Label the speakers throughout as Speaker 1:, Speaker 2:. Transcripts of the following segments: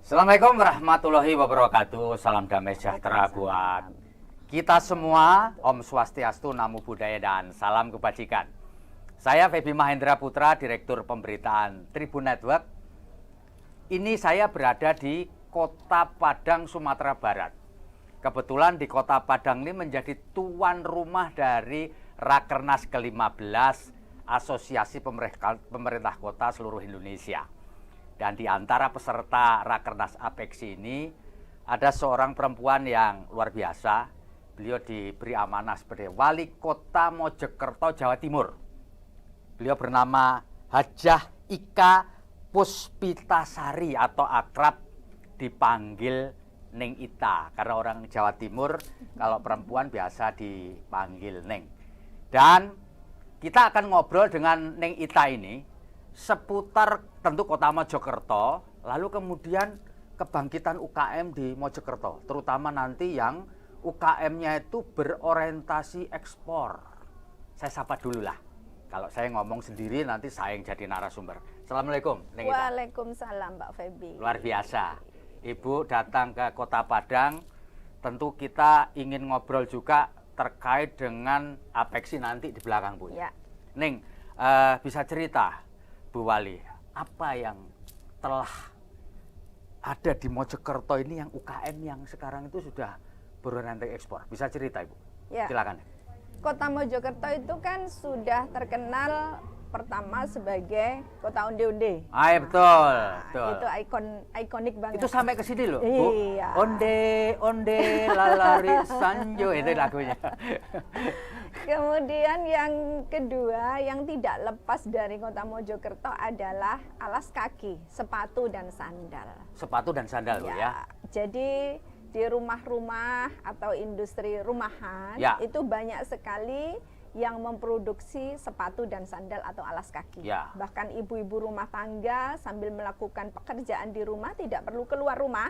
Speaker 1: Assalamualaikum warahmatullahi wabarakatuh. Salam damai sejahtera buat kita semua. Om Swastiastu, Namo Buddhaya, dan salam kebajikan. Saya Feby Mahendra Putra, Direktur Pemberitaan Tribun Network. Ini saya berada di Kota Padang, Sumatera Barat. Kebetulan di Kota Padang ini menjadi tuan rumah dari Rakernas ke-15 Asosiasi Pemerintah Kota seluruh Indonesia. Dan di antara peserta Rakernas Apeksi ini ada seorang perempuan yang luar biasa. Beliau diberi amanah sebagai Wali Kota Mojokerto, Jawa Timur. Beliau bernama Hajah Ika Puspitasari atau akrab dipanggil Neng Ita. Karena orang Jawa Timur kalau perempuan biasa dipanggil Neng. Dan kita akan ngobrol dengan Neng Ita ini seputar tentu Kota Mojokerto, lalu kemudian kebangkitan UKM di Mojokerto, terutama nanti yang UKM-nya itu berorientasi ekspor. Saya sapa dulu lah. Kalau saya ngomong sendiri nanti saya yang jadi narasumber. Assalamualaikum, Neng Ita.
Speaker 2: Waalaikumsalam, Mbak Feby.
Speaker 1: Luar biasa. Ibu datang ke Kota Padang, tentu kita ingin ngobrol juga terkait dengan Apeksi nanti di belakang, Bu.
Speaker 2: Ya.
Speaker 1: Neng, bisa cerita, Bu Wali, apa yang telah ada di Mojokerto ini yang UKM yang sekarang itu sudah berorientasi ekspor? Bisa cerita, Ibu?
Speaker 2: Ya.
Speaker 1: Silakan.
Speaker 2: Kota Mojokerto itu kan sudah terkenal pertama sebagai kota onde-onde.
Speaker 1: Betul, betul.
Speaker 2: Itu ikonik banget.
Speaker 1: Itu sampai ke sini loh, Bu.
Speaker 2: Iya.
Speaker 1: Onde, onde, lalari sanjo, itu lagunya.
Speaker 2: Kemudian yang kedua yang tidak lepas dari Kota Mojokerto adalah alas kaki, sepatu dan sandal.
Speaker 1: Sepatu dan sandal, Bu, ya.
Speaker 2: Jadi di rumah-rumah atau industri rumahan itu banyak sekali yang memproduksi sepatu dan sandal atau alas kaki.
Speaker 1: Ya.
Speaker 2: Bahkan ibu-ibu rumah tangga sambil melakukan pekerjaan di rumah tidak perlu keluar rumah,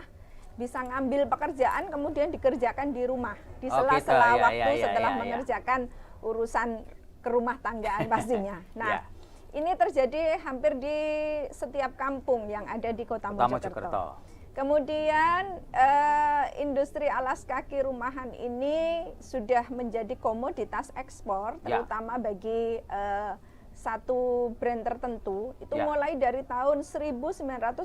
Speaker 2: bisa ngambil pekerjaan kemudian dikerjakan di rumah di sela-sela waktu setelah mengerjakan urusan kerumah tanggaan pastinya. Nah, ini terjadi hampir di setiap kampung yang ada di Kota Mojokerto. Kemudian industri alas kaki rumahan ini sudah menjadi komoditas ekspor, terutama bagi satu brand tertentu. Itu mulai dari tahun 1995.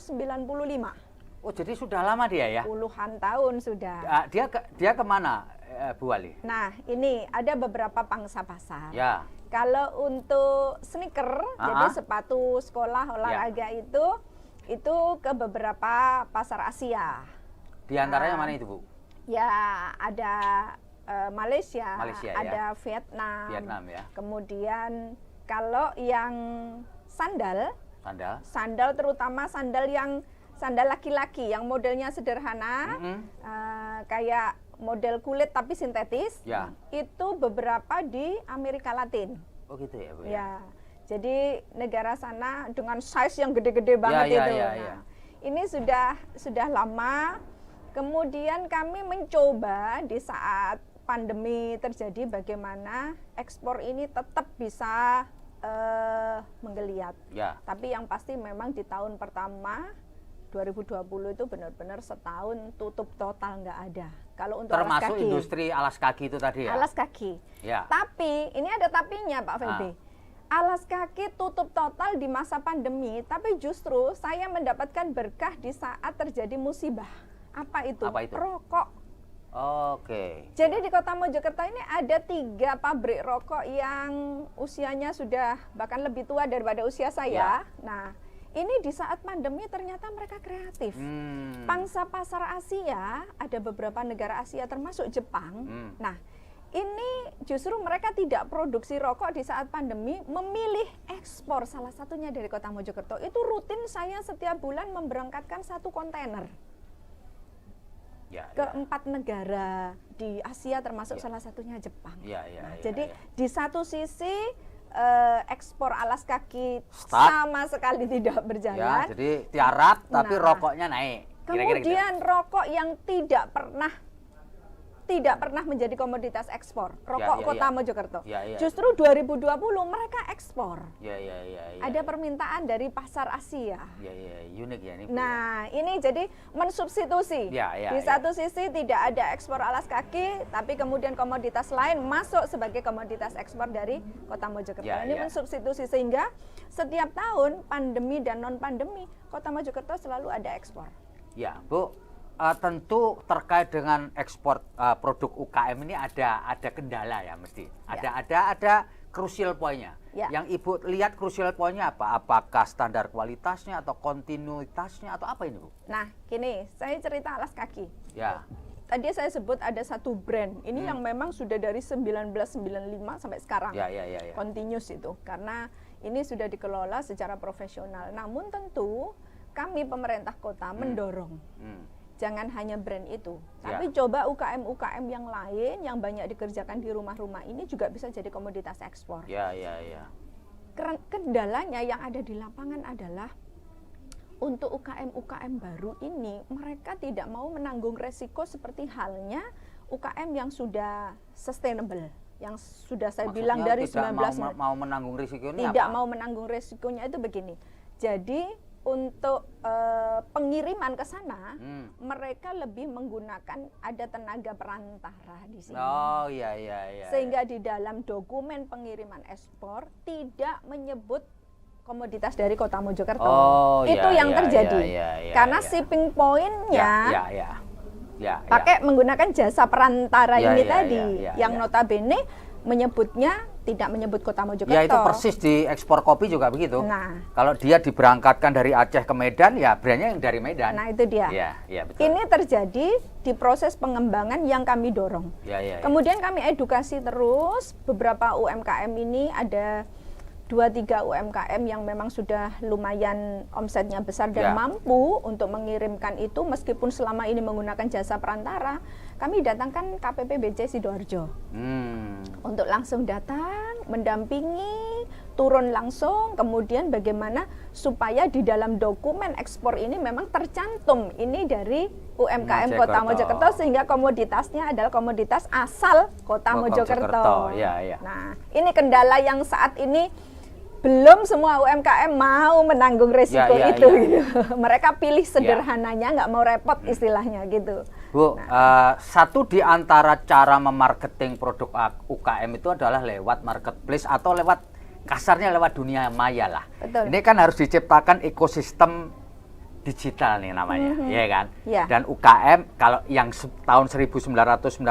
Speaker 1: Oh, jadi sudah lama dia ya?
Speaker 2: Puluhan tahun sudah.
Speaker 1: Dia kemana, Bu Wali?
Speaker 2: Nah, ini ada beberapa pangsa pasar.
Speaker 1: Ya.
Speaker 2: Kalau untuk sneaker, jadi sepatu sekolah olahraga itu ke beberapa pasar Asia.
Speaker 1: Di antaranya mana itu, Bu?
Speaker 2: Ya, ada Malaysia, ada
Speaker 1: Vietnam ya.
Speaker 2: Kemudian kalau yang sandal terutama sandal laki-laki yang modelnya sederhana, kayak model kulit tapi sintetis, itu beberapa di Amerika Latin.
Speaker 1: Oh gitu ya, Bu?
Speaker 2: Ya. Jadi negara sana dengan size yang gede-gede banget itu. Nah, ini sudah lama. Kemudian kami mencoba di saat pandemi terjadi bagaimana ekspor ini tetap bisa menggeliat. Tapi yang pasti memang di tahun pertama 2020 itu benar-benar setahun tutup total nggak ada. Kalau untuk
Speaker 1: termasuk
Speaker 2: alas kaki,
Speaker 1: industri alas kaki itu tadi ya?
Speaker 2: Alas kaki. Tapi ini ada tapinya, Pak Feby. Alas kaki tutup total di masa pandemi, tapi justru saya mendapatkan berkah di saat terjadi musibah. Apa itu? Rokok.
Speaker 1: Oke.
Speaker 2: Jadi di Kota Mojokerto ini ada 3 pabrik rokok yang usianya sudah bahkan lebih tua daripada usia saya. Nah, ini di saat pandemi ternyata mereka kreatif. Pangsa pasar Asia, ada beberapa negara Asia termasuk Jepang. Nah, ini justru mereka tidak produksi rokok di saat pandemi, memilih ekspor. Salah satunya dari Kota Mojokerto. Itu rutin saya setiap bulan memberangkatkan 1 kontainer ke 4 negara di Asia, termasuk salah satunya Jepang. Jadi di satu sisi ekspor alas kaki sama sekali tidak berjalan.
Speaker 1: Jadi tiarap tapi rokoknya naik.
Speaker 2: Kemudian rokok yang tidak pernah tidak pernah menjadi komoditas ekspor. Rokok Kota Mojokerto. Justru 2020 mereka ekspor. Ada permintaan dari pasar Asia.
Speaker 1: Unik ya ini.
Speaker 2: Nah, ini jadi mensubstitusi. Di satu sisi tidak ada ekspor alas kaki, tapi kemudian komoditas lain masuk sebagai komoditas ekspor dari Kota Mojokerto. Ini mensubstitusi sehingga setiap tahun pandemi dan non pandemi Kota Mojokerto selalu ada ekspor.
Speaker 1: Ya, Bu. Tentu terkait dengan ekspor produk UKM ini ada kendala ya mesti. Ada crucial poinnya. Yang Ibu lihat crucial poinnya apa? Apakah standar kualitasnya atau kontinuitasnya atau apa ini, Bu?
Speaker 2: Nah, gini, saya cerita alas kaki.
Speaker 1: Ya.
Speaker 2: Tadi saya sebut ada satu brand. Ini yang memang sudah dari 1995 sampai sekarang. Continuous itu. Karena ini sudah dikelola secara profesional. Namun tentu kami pemerintah kota mendorong. Jangan hanya brand itu, tapi coba UKM-UKM yang lain yang banyak dikerjakan di rumah-rumah ini juga bisa jadi komoditas ekspor. Kendalanya yang ada di lapangan adalah untuk UKM-UKM baru ini mereka tidak mau menanggung resiko seperti halnya UKM yang sudah sustainable, yang sudah saya bilang dari 19
Speaker 1: mau menanggung risikonya.
Speaker 2: Tidak mau menanggung risikonya itu begini. Jadi untuk pengiriman ke sana, mereka lebih menggunakan ada tenaga perantara di sini. Sehingga di dalam dokumen pengiriman ekspor tidak menyebut komoditas dari Kota Mojokerto. Itu yang terjadi. Karena shipping point-nya pakai menggunakan jasa perantara ini tadi, yang notabene menyebutnya tidak menyebut Kota Mojokerto.
Speaker 1: Ya itu persis di ekspor kopi juga begitu. Nah, kalau dia diberangkatkan dari Aceh ke Medan, ya brandnya yang dari Medan.
Speaker 2: Nah itu dia.
Speaker 1: Betul.
Speaker 2: Ini terjadi di proses pengembangan yang kami dorong. Kemudian kami edukasi terus beberapa UMKM ini ada 2-3 UMKM yang memang sudah lumayan omsetnya besar dan mampu untuk mengirimkan itu meskipun selama ini menggunakan jasa perantara. Kami datangkan KPP Sidoarjo untuk langsung datang, mendampingi, turun langsung, kemudian bagaimana supaya di dalam dokumen ekspor ini memang tercantum ini dari UMKM Kota Mojokerto sehingga komoditasnya adalah komoditas asal Kota Mojokerto. Nah, ini kendala yang saat ini belum semua UMKM mau menanggung resiko itu. Gitu. Mereka pilih sederhananya, nggak mau repot istilahnya gitu.
Speaker 1: Bu, satu di antara cara memarketing produk UKM itu adalah lewat marketplace atau lewat kasarnya lewat dunia maya lah. Betul. Ini kan harus diciptakan ekosistem digital nih namanya, ya kan? Dan UKM kalau yang tahun 1995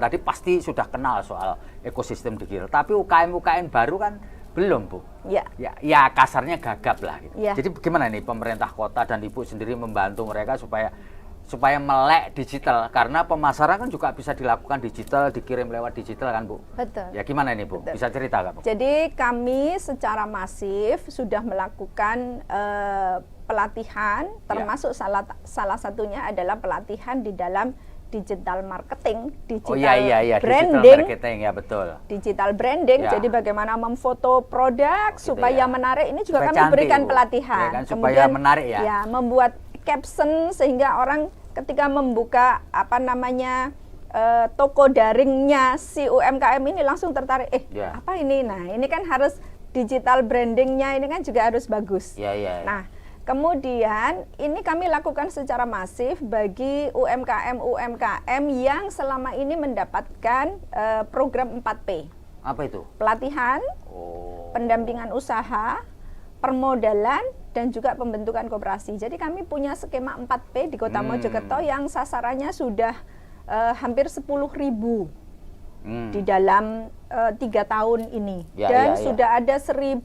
Speaker 1: tadi pasti sudah kenal soal ekosistem digital. Tapi UKM baru kan belum, Bu. Ya kasarnya gagap lah gitu. Jadi bagaimana nih pemerintah kota dan Ibu sendiri membantu mereka supaya melek digital, karena pemasaran kan juga bisa dilakukan digital, dikirim lewat digital kan, Bu?
Speaker 2: Betul.
Speaker 1: Ya gimana ini, Bu? Bisa cerita nggak, Bu?
Speaker 2: Jadi kami secara masif sudah melakukan pelatihan, termasuk salah satunya adalah pelatihan di dalam digital marketing, digital branding,
Speaker 1: digital marketing, ya betul.
Speaker 2: Digital branding, jadi bagaimana memfoto produk supaya menarik. Ini juga kami berikan pelatihan.
Speaker 1: Supaya menarik
Speaker 2: ya. Membuat caption sehingga orang ketika membuka toko daringnya si UMKM ini langsung tertarik. Apa ini? Nah, ini kan harus digital brandingnya ini kan juga harus bagus. Nah, kemudian ini kami lakukan secara masif bagi UMKM yang selama ini mendapatkan program 4P.
Speaker 1: Apa itu?
Speaker 2: Pelatihan, pendampingan usaha, permodalan, dan juga pembentukan koperasi. Jadi kami punya skema 4P di Kota Mojokerto yang sasarannya sudah hampir 10.000 di dalam 3 tahun ini. Dan sudah ada 1.900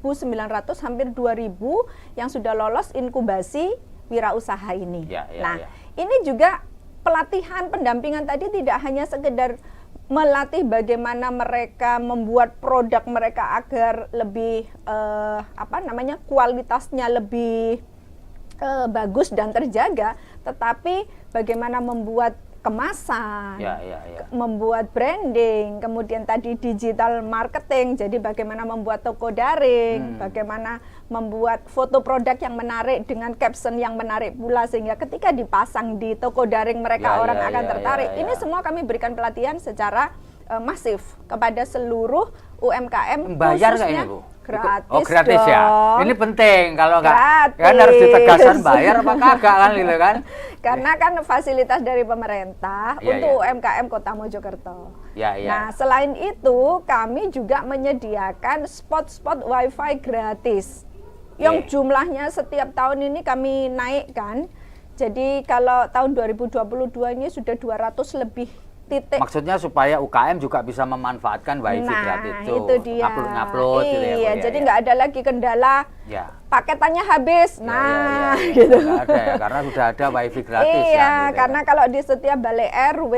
Speaker 2: hampir 2.000 yang sudah lolos inkubasi wirausaha ini. Ini juga pelatihan pendampingan tadi tidak hanya sekedar melatih bagaimana mereka membuat produk mereka agar lebih kualitasnya lebih bagus dan terjaga, tetapi bagaimana membuat kemasan,
Speaker 1: Ya.
Speaker 2: membuat branding, kemudian tadi digital marketing, jadi bagaimana membuat toko daring, bagaimana membuat foto produk yang menarik dengan caption yang menarik pula, sehingga ketika dipasang di toko daring mereka orang akan tertarik. Ini semua kami berikan pelatihan secara masif kepada seluruh UMKM.
Speaker 1: Bayar nggak ini, Bu?
Speaker 2: Gratis.
Speaker 1: Oh, gratis
Speaker 2: dong.
Speaker 1: ya. Ini penting, kalau nggak
Speaker 2: Gratis.
Speaker 1: kan harus ditegaskan bayar apa kagak kan gitu kan.
Speaker 2: Karena kan fasilitas dari pemerintah untuk UMKM Kota Mojokerto. Nah, selain itu kami juga menyediakan spot-spot wifi gratis yang jumlahnya setiap tahun ini kami naikkan. Jadi kalau tahun 2022 ini sudah 200 lebih titik.
Speaker 1: Maksudnya supaya UKM juga bisa memanfaatkan wifi gratis
Speaker 2: itu dia.
Speaker 1: Upload gitu ya.
Speaker 2: Iya, jadi nggak ada lagi kendala. Paketannya habis. Gitu.
Speaker 1: Nggak ada ya, karena sudah ada wifi gratis.
Speaker 2: Iya, karena kalau di setiap balai RW,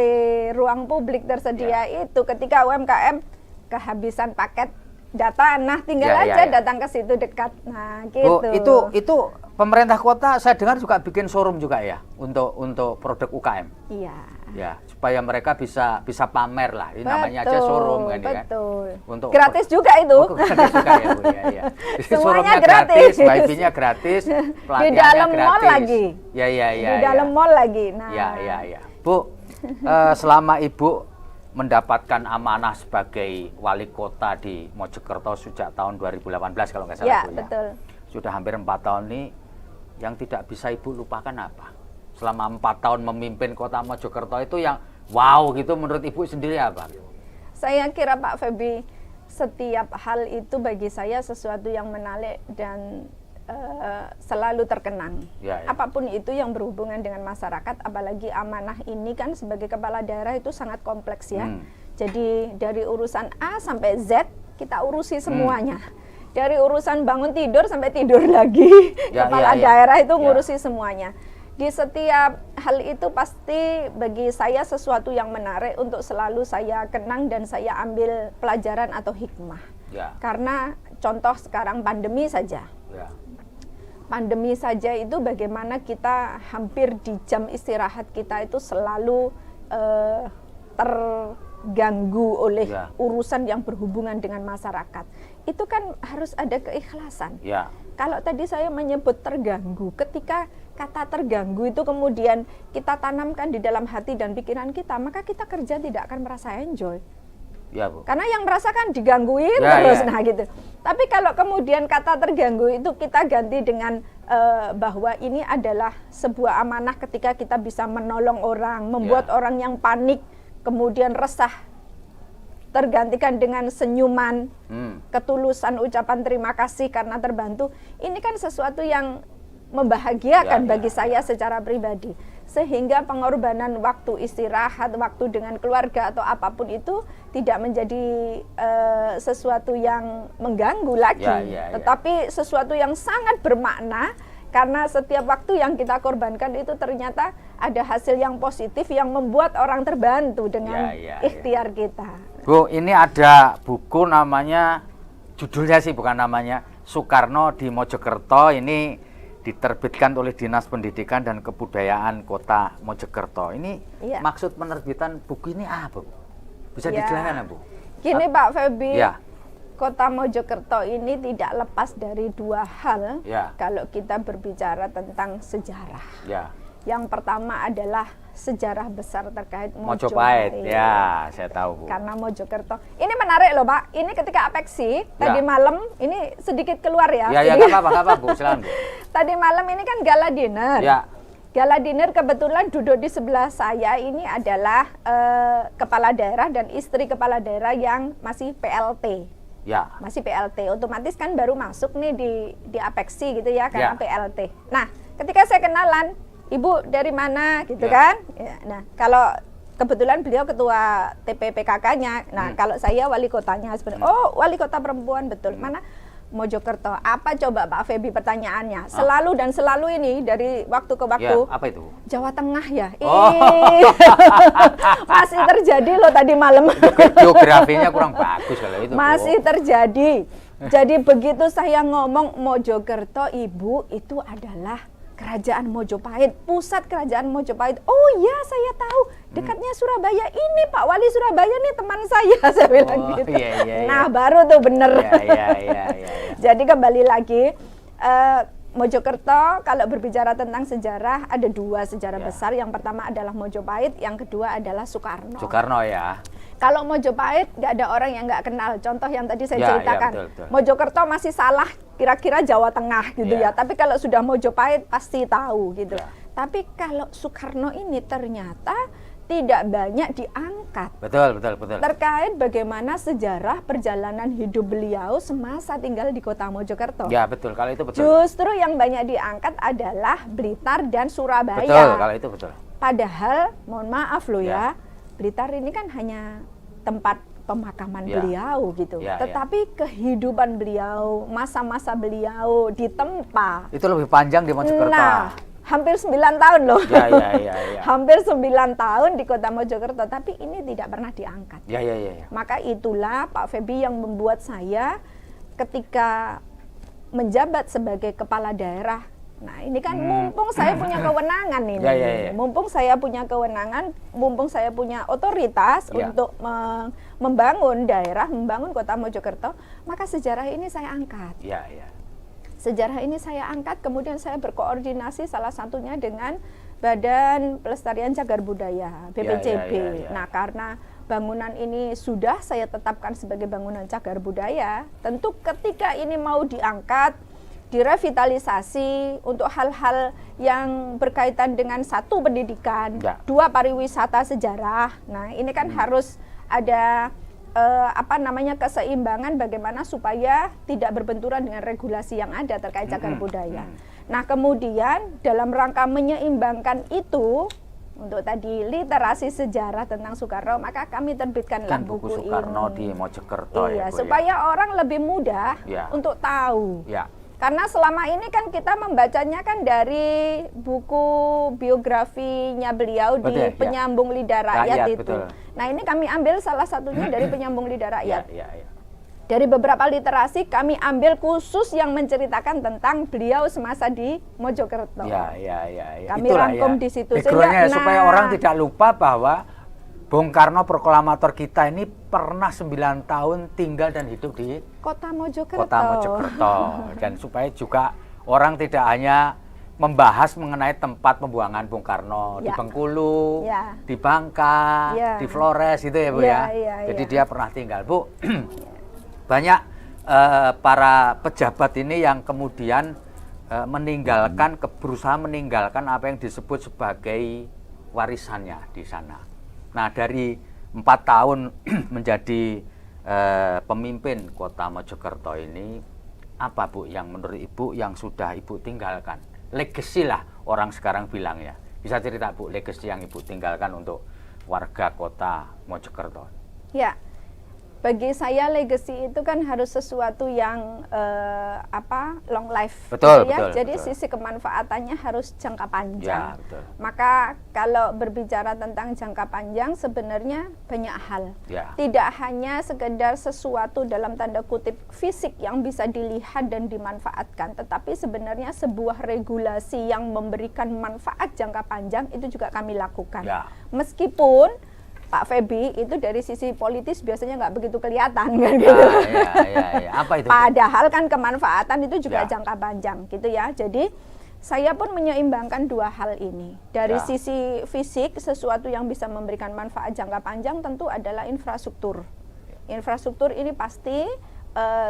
Speaker 2: ruang publik tersedia itu ketika UMKM kehabisan paket data, nah tinggal aja datang ke situ dekat. Nah, gitu.
Speaker 1: Bu, itu pemerintah kota saya dengar juga bikin showroom juga ya untuk produk UKM.
Speaker 2: Iya.
Speaker 1: Ya, supaya mereka bisa pamer lah. Ini namanya aja showroom kan ya.
Speaker 2: Betul.
Speaker 1: Untuk
Speaker 2: gratis juga itu.
Speaker 1: Gratis juga ya, Bu. Ya.
Speaker 2: Semuanya gratis,
Speaker 1: wifi-nya gratis,
Speaker 2: di dalam mall lagi.
Speaker 1: Ya.
Speaker 2: Di dalam mall lagi. Nah.
Speaker 1: Ya. Bu, selama Ibu mendapatkan amanah sebagai wali kota di Mojokerto sejak tahun 2018 kalau nggak salah,
Speaker 2: ya,
Speaker 1: Bu,
Speaker 2: betul.
Speaker 1: Sudah hampir 4 tahun ini, yang tidak bisa Ibu lupakan apa? Selama 4 tahun memimpin kota Mojokerto itu yang wow gitu menurut Ibu sendiri apa?
Speaker 2: Saya kira Pak Feby, setiap hal itu bagi saya sesuatu yang menarik dan selalu terkenang. Apapun itu yang berhubungan dengan masyarakat, apalagi amanah ini kan sebagai kepala daerah itu sangat kompleks ya. Jadi dari urusan A sampai Z kita urusi semuanya. Dari urusan bangun tidur sampai tidur lagi. Kepala daerah itu ngurusi semuanya. Di setiap hal itu pasti bagi saya sesuatu yang menarik untuk selalu saya kenang dan saya ambil pelajaran atau hikmah. Karena contoh sekarang pandemi saja. Pandemi saja itu bagaimana kita hampir di jam istirahat kita itu selalu terganggu oleh urusan yang berhubungan dengan masyarakat. Itu kan harus ada keikhlasan. Kalau tadi saya menyebut terganggu, ketika kata terganggu itu kemudian kita tanamkan di dalam hati dan pikiran kita, maka kita kerja tidak akan merasa enjoy. Bu. Karena yang merasakan digangguin terus, nah gitu. Tapi kalau kemudian kata terganggu itu kita ganti dengan bahwa ini adalah sebuah amanah ketika kita bisa menolong orang, membuat orang yang panik, kemudian resah, tergantikan dengan senyuman, ketulusan ucapan terima kasih karena terbantu. Ini kan sesuatu yang membahagiakan bagi saya secara pribadi. Sehingga pengorbanan waktu istirahat, waktu dengan keluarga atau apapun itu tidak menjadi sesuatu yang mengganggu lagi, tetapi sesuatu yang sangat bermakna. Karena setiap waktu yang kita korbankan itu ternyata ada hasil yang positif yang membuat orang terbantu dengan ikhtiar kita.
Speaker 1: Bu, ini ada buku namanya, judulnya sih bukan namanya, Soekarno di Mojokerto. Ini diterbitkan oleh Dinas Pendidikan dan Kebudayaan Kota Mojokerto. Ini maksud penerbitan buku ini apa, Bu? Bisa dijelaskan, Bu?
Speaker 2: Gini Pak Feby. Kota Mojokerto ini tidak lepas dari dua hal kalau kita berbicara tentang sejarah. Yang pertama adalah sejarah besar terkait Mojopahit.
Speaker 1: Saya tahu, Bu.
Speaker 2: Karena Mojokerto. Ini menarik loh, Pak. Ini ketika apeksi tadi malam, ini sedikit keluar ya.
Speaker 1: Nggak apa-apa, Bu. Silakan, Bu.
Speaker 2: Tadi malam ini kan gala dinner. Gala dinner kebetulan duduk di sebelah saya ini adalah kepala daerah dan istri kepala daerah yang masih PLT. Masih PLT, otomatis kan baru masuk nih di apeksi gitu ya, karena PLT. Nah, ketika saya kenalan, Ibu dari mana gitu kan? Nah, kalau kebetulan beliau ketua TPPKK-nya, nah kalau saya wali kotanya sebenarnya. Oh, wali kota perempuan, betul. Mana? Mojokerto. Apa coba Pak Feby pertanyaannya? Selalu dan selalu ini dari waktu ke waktu.
Speaker 1: Apa itu?
Speaker 2: Jawa Tengah ya. Masih terjadi loh tadi malam.
Speaker 1: Geografinya kurang bagus kalau itu.
Speaker 2: Masih terjadi. Jadi begitu saya ngomong Mojokerto, Ibu, itu adalah Kerajaan Mojopahit, pusat Kerajaan Mojopahit. Oh iya, saya tahu, dekatnya Surabaya ini, Pak Wali Surabaya nih teman saya, saya bilang gitu.
Speaker 1: Iya.
Speaker 2: Nah, baru tuh bener.
Speaker 1: Iya.
Speaker 2: Jadi kembali lagi, Mojokerto kalau berbicara tentang sejarah ada dua sejarah besar. Yang pertama adalah Mojopahit, yang kedua adalah Soekarno.
Speaker 1: Soekarno ya.
Speaker 2: Kalau Mojopahit nggak ada orang yang nggak kenal. Contoh yang tadi saya ceritakan,
Speaker 1: betul.
Speaker 2: Mojokerto masih salah, kira-kira Jawa Tengah gitu ya. Tapi kalau sudah Mojopahit pasti tahu gitu. Tapi kalau Soekarno ini ternyata tidak banyak diangkat.
Speaker 1: Betul.
Speaker 2: Terkait bagaimana sejarah perjalanan hidup beliau semasa tinggal di kota Mojokerto.
Speaker 1: Ya betul, kalau itu betul.
Speaker 2: Justru yang banyak diangkat adalah Blitar dan Surabaya.
Speaker 1: Betul, kalau itu betul.
Speaker 2: Padahal, mohon maaf loh ya, Blitar ini kan hanya tempat pemakaman beliau gitu. Tetapi kehidupan beliau, masa-masa beliau ditempa.
Speaker 1: Itu lebih panjang di Mojokerto.
Speaker 2: Nah, hampir 9 tahun loh.
Speaker 1: Ya.
Speaker 2: Hampir 9 tahun di kota Mojokerto, tapi ini tidak pernah diangkat.
Speaker 1: Ya.
Speaker 2: Maka itulah Pak Feby yang membuat saya ketika menjabat sebagai kepala daerah. Nah, ini kan mumpung saya punya kewenangan ini. Mumpung saya punya kewenangan, mumpung saya punya otoritas untuk membangun daerah, membangun kota Mojokerto, maka sejarah ini saya angkat. Sejarah ini saya angkat, kemudian saya berkoordinasi salah satunya dengan Badan Pelestarian Cagar Budaya, BPCB. Nah, karena bangunan ini sudah saya tetapkan sebagai bangunan cagar budaya, tentu ketika ini mau diangkat, direvitalisasi untuk hal-hal yang berkaitan dengan satu pendidikan, dua pariwisata sejarah. Nah, ini kan harus ada keseimbangan bagaimana supaya tidak berbenturan dengan regulasi yang ada terkait cagar budaya. Nah, kemudian dalam rangka menyeimbangkan itu, untuk tadi literasi sejarah tentang Soekarno, maka kami terbitkanlah buku
Speaker 1: Soekarno
Speaker 2: ini
Speaker 1: di Mojokerto
Speaker 2: supaya orang lebih mudah untuk tahu. Karena selama ini kan kita membacanya kan dari buku biografinya beliau di Penyambung Lidah Rakyat itu.
Speaker 1: Betul.
Speaker 2: Nah, ini kami ambil salah satunya dari Penyambung Lidah Rakyat. Dari beberapa literasi kami ambil khusus yang menceritakan tentang beliau semasa di Mojokerto. Kami rangkum di situ
Speaker 1: sehingga supaya orang tidak lupa bahwa Bung Karno proklamator kita ini pernah 9 tahun tinggal dan hidup di
Speaker 2: Kota Mojokerto.
Speaker 1: Dan supaya juga orang tidak hanya membahas mengenai tempat pembuangan Bung Karno di Bengkulu, di Bangka, di Flores gitu ya Bu Jadi dia pernah tinggal Bu. Banyak para pejabat ini yang kemudian berusaha meninggalkan apa yang disebut sebagai warisannya di sana. Nah, dari 4 tahun menjadi pemimpin kota Mojokerto ini, apa Bu yang menurut Ibu yang sudah Ibu tinggalkan? Legacy lah orang sekarang bilang ya. Bisa cerita Bu, legacy yang Ibu tinggalkan untuk warga kota Mojokerto? Ya,
Speaker 2: bagi saya legacy itu kan harus sesuatu yang long life.
Speaker 1: Betul,
Speaker 2: gitu ya.
Speaker 1: betul.
Speaker 2: Jadi
Speaker 1: betul.
Speaker 2: sisi kemanfaatannya harus jangka panjang.
Speaker 1: Ya, betul.
Speaker 2: Maka kalau berbicara tentang jangka panjang sebenarnya banyak hal.
Speaker 1: Ya.
Speaker 2: Tidak hanya sekedar sesuatu dalam tanda kutip fisik yang bisa dilihat dan dimanfaatkan, tetapi sebenarnya sebuah regulasi yang memberikan manfaat jangka panjang itu juga kami lakukan.
Speaker 1: Ya.
Speaker 2: Meskipun Pak Feby itu dari sisi politis biasanya nggak begitu kelihatan kan gitu.
Speaker 1: Apa itu?
Speaker 2: Padahal kan kemanfaatan itu juga jangka panjang gitu ya. Jadi saya pun menyeimbangkan dua hal ini. Dari sisi fisik, sesuatu yang bisa memberikan manfaat jangka panjang tentu adalah infrastruktur. Infrastruktur ini pasti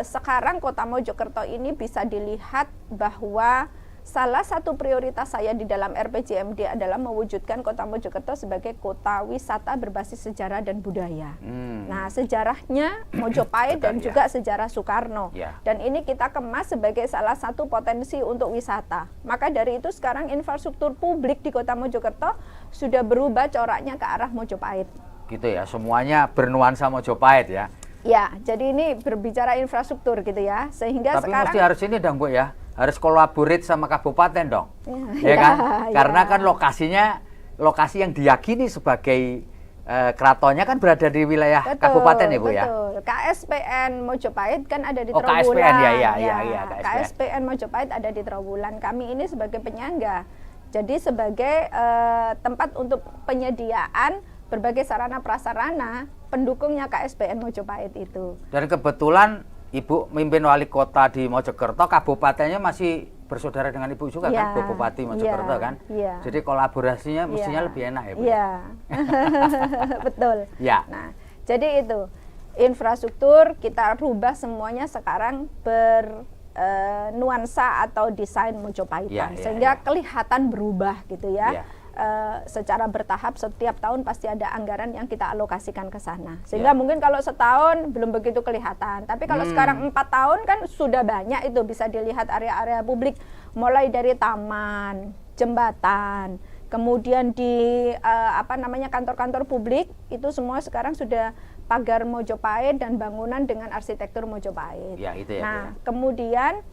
Speaker 2: sekarang kota Mojokerto ini bisa dilihat bahwa salah satu prioritas saya di dalam RPJMD adalah mewujudkan kota Mojokerto sebagai kota wisata berbasis sejarah dan budaya. Nah, sejarahnya Mojopahit dan juga sejarah Soekarno. Dan ini kita kemas sebagai salah satu potensi untuk wisata. Maka dari itu sekarang infrastruktur publik di kota Mojokerto sudah berubah coraknya ke arah Mojopahit.
Speaker 1: Gitu ya, semuanya bernuansa Mojopahit ya.
Speaker 2: Ya, jadi ini berbicara infrastruktur gitu ya. Sehingga
Speaker 1: tapi
Speaker 2: sekarang
Speaker 1: mesti harus ini dong Bu ya. Harus kolaborate sama kabupaten dong, ya kan? Karena kan lokasi yang diyakini sebagai keratonnya kan berada di wilayah kabupaten ya Bu ya?
Speaker 2: Betul. KSPN Mojopahit kan ada di
Speaker 1: Oh,
Speaker 2: Trowulan.
Speaker 1: KSPN ya,
Speaker 2: KSPN Mojopahit ada di Trowulan. Kami ini sebagai penyangga. Jadi sebagai tempat untuk penyediaan berbagai sarana prasarana pendukungnya KSPN Mojopahit itu.
Speaker 1: Dan kebetulan Ibu mimpin wali kota di Mojokerto, kabupatennya masih bersaudara dengan Ibu juga kan, Bu Bupati Mojokerto kan?
Speaker 2: Iya.
Speaker 1: Jadi kolaborasinya mestinya lebih enak ya Bu?
Speaker 2: Iya, betul.
Speaker 1: Ya.
Speaker 2: Nah, jadi itu infrastruktur kita rubah semuanya sekarang bernuansa atau desain Mojopahitan, sehingga kelihatan berubah gitu ya. Secara bertahap setiap tahun pasti ada anggaran yang kita alokasikan ke sana, sehingga mungkin kalau setahun belum begitu kelihatan, tapi kalau sekarang 4 tahun kan sudah banyak, itu bisa dilihat area-area publik mulai dari taman, jembatan, kemudian di kantor-kantor publik itu semua sekarang sudah pagar Mojopahit dan bangunan dengan arsitektur Mojopahit. Nah, kemudian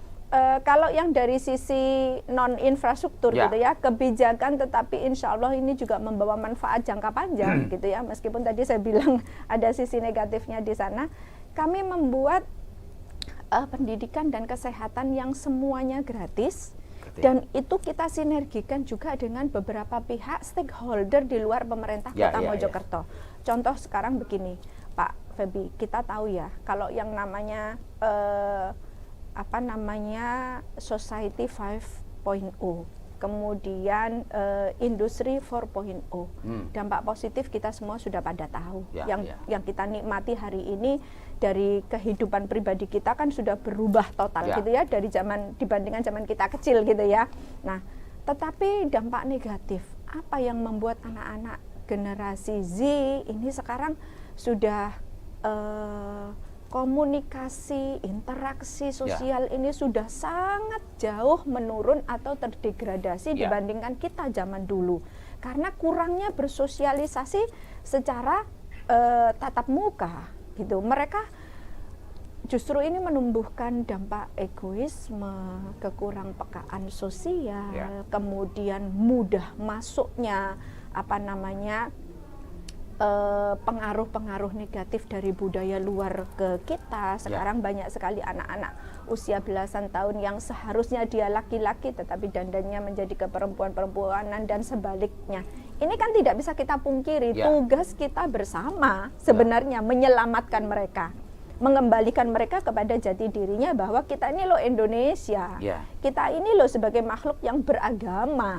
Speaker 2: kalau yang dari sisi non infrastruktur gitu ya, kebijakan, tetapi insya Allah ini juga membawa manfaat jangka panjang gitu ya, meskipun tadi saya bilang ada sisi negatifnya di sana. Kami membuat pendidikan dan kesehatan yang semuanya gratis, dan itu kita sinergikan juga dengan beberapa pihak stakeholder di luar pemerintah Kota Mojokerto. Contoh sekarang begini, Pak Febi, kita tahu ya kalau yang namanya Society 5.0, kemudian Industri 4.0, dampak positif kita semua sudah pada tahu. Yang kita nikmati hari ini dari kehidupan pribadi kita kan sudah berubah total gitu ya, dari zaman dibandingkan zaman kita kecil gitu ya. Nah, tetapi dampak negatif apa yang membuat anak-anak generasi Z ini sekarang sudah komunikasi, interaksi sosial ini sudah sangat jauh menurun atau terdegradasi dibandingkan kita zaman dulu, karena kurangnya bersosialisasi secara tatap muka gitu. Mereka justru ini menumbuhkan dampak egoisme, kekurangpekaan sosial, kemudian mudah masuknya pengaruh-pengaruh negatif dari budaya luar ke kita. Sekarang banyak sekali anak-anak usia belasan tahun yang seharusnya dia laki-laki tetapi dandannya menjadi keperempuan-perempuanan dan sebaliknya. Ini kan tidak bisa kita pungkiri, tugas kita bersama sebenarnya menyelamatkan mereka, mengembalikan mereka kepada jati dirinya bahwa kita ini loh Indonesia, kita ini loh sebagai makhluk yang beragama,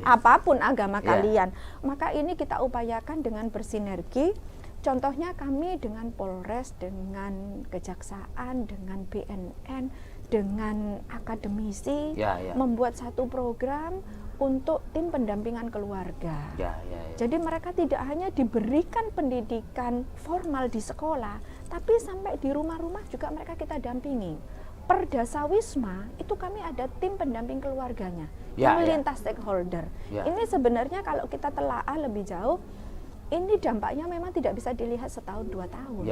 Speaker 2: apapun agama kalian, maka ini kita upayakan dengan bersinergi. Contohnya kami dengan Polres, dengan Kejaksaan, dengan BNN, dengan akademisi, membuat satu program untuk tim pendampingan keluarga. Jadi mereka tidak hanya diberikan pendidikan formal di sekolah, tapi sampai di rumah-rumah juga mereka kita dampingi. Per Dasawisma itu kami ada tim pendamping keluarganya yang lintas stakeholder. Ini sebenarnya kalau kita telaah lebih jauh, ini dampaknya memang tidak bisa dilihat setahun 2 tahun.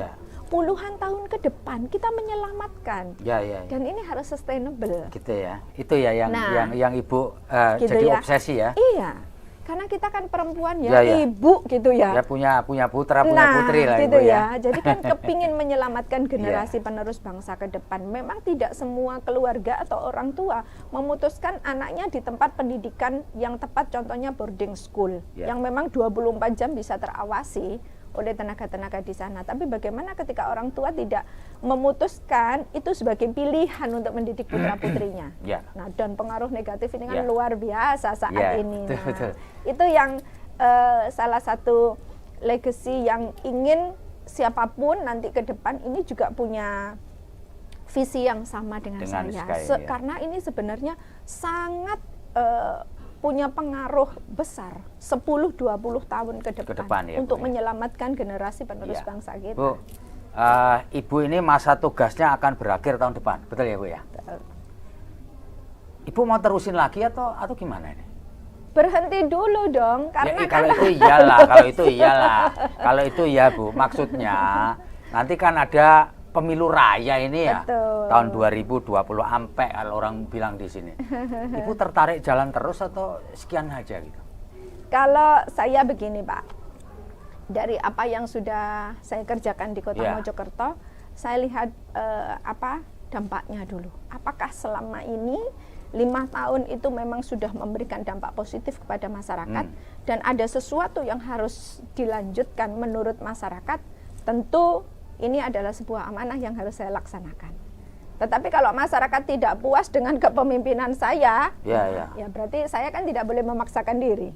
Speaker 2: Puluhan tahun ke depan kita menyelamatkan. Dan ini harus sustainable.
Speaker 1: Gitu ya. Itu ya yang Ibu
Speaker 2: gitu
Speaker 1: jadi
Speaker 2: ya.
Speaker 1: obsesi ya.
Speaker 2: Iya. Karena kita kan perempuan ibu gitu ya.
Speaker 1: Ya punya putra, punya putri lah
Speaker 2: gitu
Speaker 1: Ibu ya.
Speaker 2: Jadi kan kepingin menyelamatkan generasi penerus bangsa ke depan. Memang tidak semua keluarga atau orang tua memutuskan anaknya di tempat pendidikan yang tepat, contohnya boarding school yang memang 24 jam bisa terawasi oleh tenaga-tenaga di sana. Tapi bagaimana ketika orang tua tidak memutuskan itu sebagai pilihan untuk mendidik putra-putrinya. Nah, dan pengaruh negatif ini kan luar biasa saat ini. Nah, itu yang salah satu legacy yang ingin siapapun nanti ke depan ini juga punya visi yang sama dengan saya. Karena ini sebenarnya sangat punya pengaruh besar 10-20 tahun ke depan untuk menyelamatkan generasi penerus bangsa kita.
Speaker 1: Bu, Ibu ini masa tugasnya akan berakhir tahun depan, betul ya Bu ya?
Speaker 2: Betul.
Speaker 1: Ibu mau terusin lagi atau gimana ini?
Speaker 2: Berhenti dulu dong, karena
Speaker 1: kalau itu iyalah, kalau itu ya Bu, maksudnya nanti kan ada pemilu raya ini ya.
Speaker 2: Betul.
Speaker 1: Tahun 2020 ampe kalau orang bilang di sini. Ibu tertarik jalan terus atau sekian aja gitu?
Speaker 2: Kalau saya begini Pak, Dari apa yang sudah saya kerjakan di Kota Mojokerto, saya lihat apa dampaknya dulu. Apakah selama ini 5 tahun itu memang sudah memberikan dampak positif kepada masyarakat, dan ada sesuatu yang harus dilanjutkan menurut masyarakat, tentu ini adalah sebuah amanah yang harus saya laksanakan. Tetapi kalau masyarakat tidak puas dengan kepemimpinan saya, ya berarti saya kan tidak boleh memaksakan diri.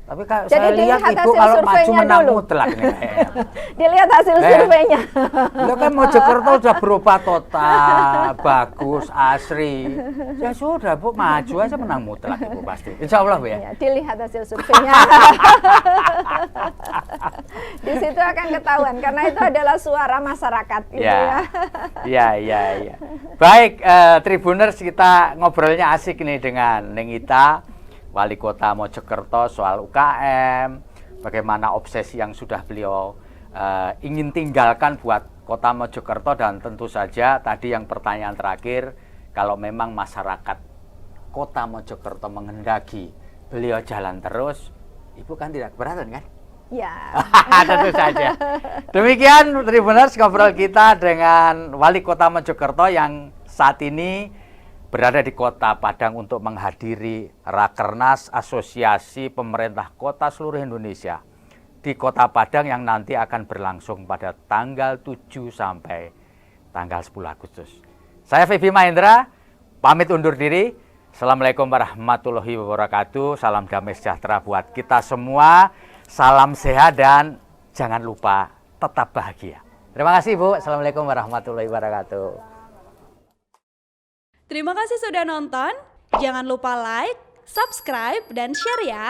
Speaker 1: Tapi kalau saya lihat Ibu kalau maju menang mutlak nih.
Speaker 2: Dilihat hasil surveinya.
Speaker 1: Lo kan Mojokerto sudah berubah total, bagus, asri. Ya sudah Bu, maju aja menang mutlak Ibu pasti. Insya Allah Bu ya.
Speaker 2: Dilihat hasil surveinya. Di situ akan ketahuan karena itu adalah suara masyarakat. Gitu
Speaker 1: ya. Baik, Tribuners, kita ngobrolnya asik nih dengan Neng Ita, Wali Kota Mojokerto, soal UKM, bagaimana obsesi yang sudah beliau ingin tinggalkan buat Kota Mojokerto, dan tentu saja tadi yang pertanyaan terakhir, kalau memang masyarakat Kota Mojokerto menghendaki beliau jalan terus, Ibu kan tidak keberatan kan?
Speaker 2: Ya.
Speaker 1: Tentu saja. Demikian Tribuners, ngobrol kita dengan Wali Kota Mojokerto yang saat ini berada di Kota Padang untuk menghadiri Rakernas Asosiasi Pemerintah Kota seluruh Indonesia di Kota Padang yang nanti akan berlangsung pada tanggal 7 sampai tanggal 10 Agustus. Saya Febi Mahendra, pamit undur diri. Assalamualaikum warahmatullahi wabarakatuh. Salam damai sejahtera buat kita semua. Salam sehat dan jangan lupa tetap bahagia. Terima kasih Bu. Assalamualaikum warahmatullahi wabarakatuh.
Speaker 3: Terima kasih sudah nonton. Jangan lupa like, subscribe, dan share ya.